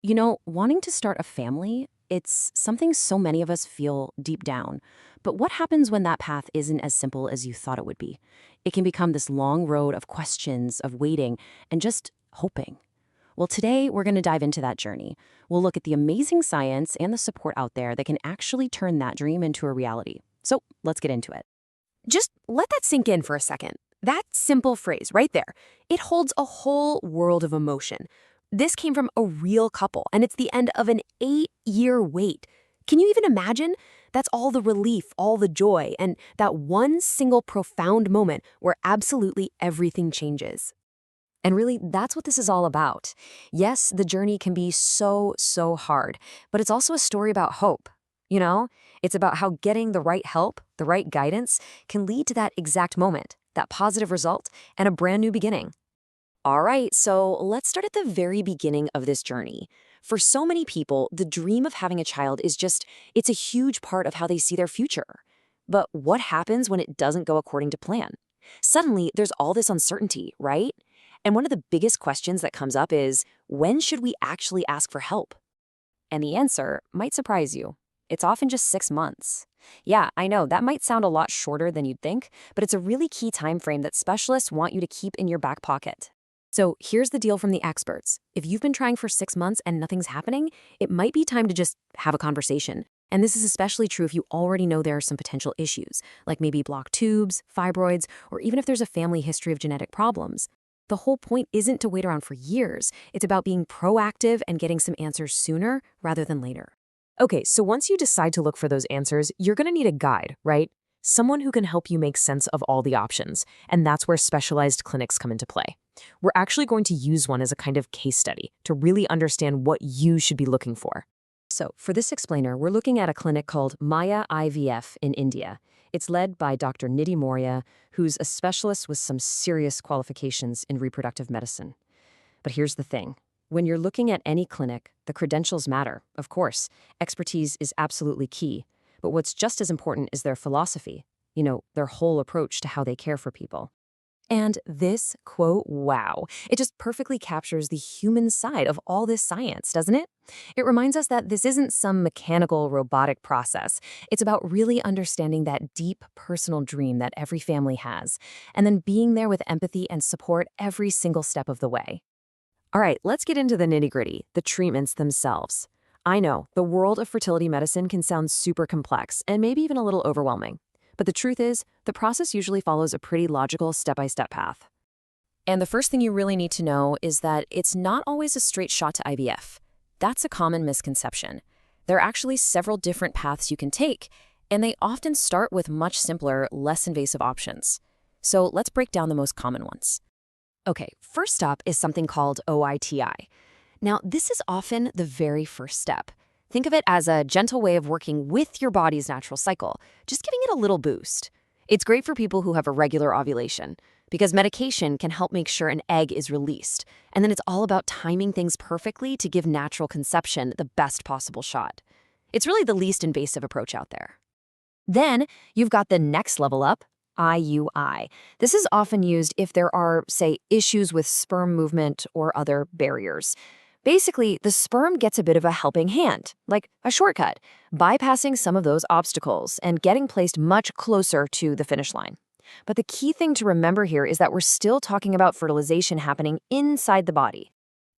Wanting to start a family, it's something so many of us feel deep down. But what happens when that path isn't as simple as you thought it would be? It can become this long road of questions, of waiting, and just hoping. Well, today we're going to dive into that journey. We'll look at the amazing science and the support out there that can actually turn that dream into a reality. So let's get into it. Just let that sink in for a second. That simple phrase right there, it holds a whole world of emotion. This came from a real couple, and it's the end of an 8-year wait. Can you even imagine? That's all the relief, all the joy, and that one single profound moment where absolutely everything changes. And really, that's what this is all about. Yes, the journey can be so hard, but it's also a story about hope. It's about how getting the right help, the right guidance, can lead to that exact moment, that positive result, and a brand new beginning. All right, so let's start at the very beginning of this journey. For so many people, the dream of having a child it's a huge part of how they see their future. But what happens when it doesn't go according to plan? Suddenly, there's all this uncertainty, right? And one of the biggest questions that comes up is, when should we actually ask for help? And the answer might surprise you. It's often just 6 months. Yeah, I know, that might sound a lot shorter than you'd think, but it's a really key time frame that specialists want you to keep in your back pocket. So here's the deal from the experts. If you've been trying for 6 months and nothing's happening, it might be time to just have a conversation. And this is especially true if you already know there are some potential issues, like maybe blocked tubes, fibroids, or even if there's a family history of genetic problems. The whole point isn't to wait around for years. It's about being proactive and getting some answers sooner rather than later. Okay, so once you decide to look for those answers, you're going to need a guide, right? Someone who can help you make sense of all the options, and that's where specialized clinics come into play. We're actually going to use one as a kind of case study to really understand what you should be looking for. So for this explainer, we're looking at a clinic called Maurya IVF in India. It's led by Dr. Nity Maurya, who's a specialist with some serious qualifications in reproductive medicine. But here's the thing. When you're looking at any clinic, the credentials matter, of course. Expertise is absolutely key. But what's just as important is their philosophy, their whole approach to how they care for people. And this quote, wow, it just perfectly captures the human side of all this science, doesn't it? It reminds us that this isn't some mechanical, robotic process. It's about really understanding that deep personal dream that every family has, and then being there with empathy and support every single step of the way. All right, let's get into the nitty-gritty, the treatments themselves. I know, the world of fertility medicine can sound super complex and maybe even a little overwhelming. But the truth is, the process usually follows a pretty logical step-by-step path. And the first thing you really need to know is that it's not always a straight shot to IVF. That's a common misconception. There are actually several different paths you can take, and they often start with much simpler, less invasive options. So let's break down the most common ones. Okay, first up is something called OITI. Now, this is often the very first step. Think of it as a gentle way of working with your body's natural cycle, just giving it a little boost. It's great for people who have irregular ovulation, because medication can help make sure an egg is released, and then it's all about timing things perfectly to give natural conception the best possible shot. It's really the least invasive approach out there. Then you've got the next level up, IUI. This is often used if there are, say, issues with sperm movement or other barriers. Basically, the sperm gets a bit of a helping hand, like a shortcut, bypassing some of those obstacles and getting placed much closer to the finish line. But the key thing to remember here is that we're still talking about fertilization happening inside the body.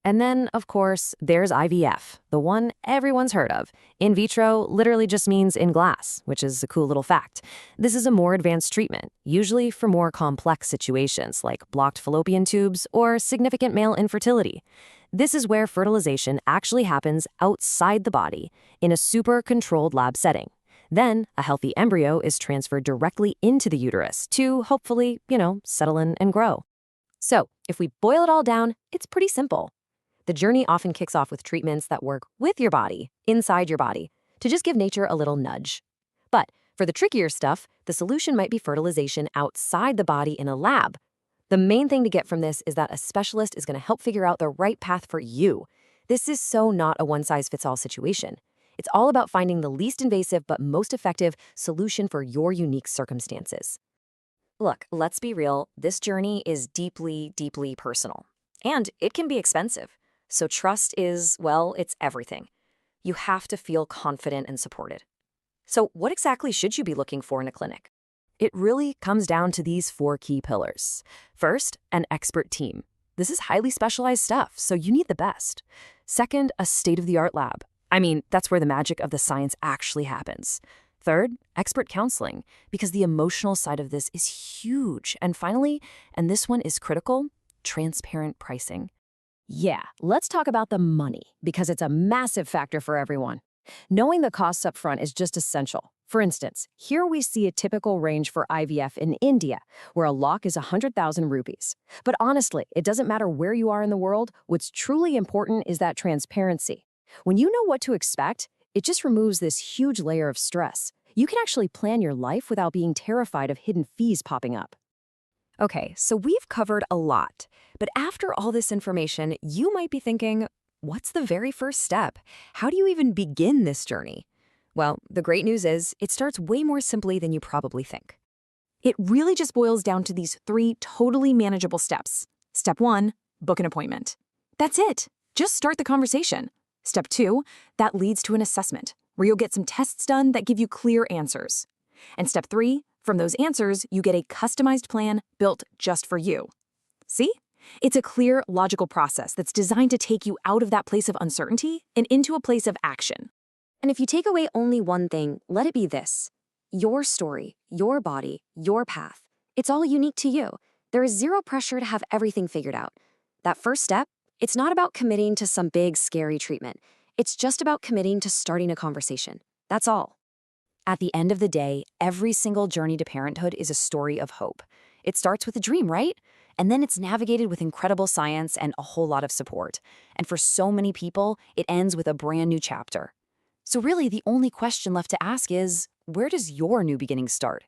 And then, of course, there's IVF, the one everyone's heard of. In vitro literally just means in glass, which is a cool little fact. This is a more advanced treatment, usually for more complex situations like blocked fallopian tubes or significant male infertility. This is where fertilization actually happens outside the body, in a super controlled lab setting. Then, a healthy embryo is transferred directly into the uterus to, hopefully, settle in and grow. So, if we boil it all down, it's pretty simple. The journey often kicks off with treatments that work with your body, inside your body, to just give nature a little nudge. But for the trickier stuff, the solution might be fertilization outside the body in a lab. The main thing to get from this is that a specialist is going to help figure out the right path for you. This is so not a one-size-fits-all situation. It's all about finding the least invasive but most effective solution for your unique circumstances. Look, let's be real, this journey is deeply personal. And it can be expensive. So trust is, well, it's everything. You have to feel confident and supported. So what exactly should you be looking for in a clinic? It really comes down to these 4 key pillars. First, an expert team. This is highly specialized stuff, so you need the best. Second, a state-of-the-art lab. I mean, that's where the magic of the science actually happens. Third, expert counseling, because the emotional side of this is huge. And finally, and this one is critical, transparent pricing. Yeah, let's talk about the money, because it's a massive factor for everyone. Knowing the costs up front is just essential. For instance, here we see a typical range for IVF in India, where a lakh is 100,000 rupees. But honestly, it doesn't matter where you are in the world, what's truly important is that transparency. When you know what to expect, it just removes this huge layer of stress. You can actually plan your life without being terrified of hidden fees popping up. Okay, so we've covered a lot. But after all this information, you might be thinking, what's the very first step? How do you even begin this journey? Well, the great news is it starts way more simply than you probably think. It really just boils down to these 3 totally manageable steps. Step 1, book an appointment. That's it. Just start the conversation. Step 2, that leads to an assessment, where you'll get some tests done that give you clear answers. And step 3, from those answers, you get a customized plan built just for you. See? It's a clear, logical process that's designed to take you out of that place of uncertainty and into a place of action. And if you take away only one thing, let it be this. Your story, your body, your path. It's all unique to you. There is zero pressure to have everything figured out. That first step, it's not about committing to some big, scary treatment. It's just about committing to starting a conversation. That's all. At the end of the day, every single journey to parenthood is a story of hope. It starts with a dream, right? And then it's navigated with incredible science and a whole lot of support. And for so many people, it ends with a brand new chapter. So really, the only question left to ask is, where does your new beginning start?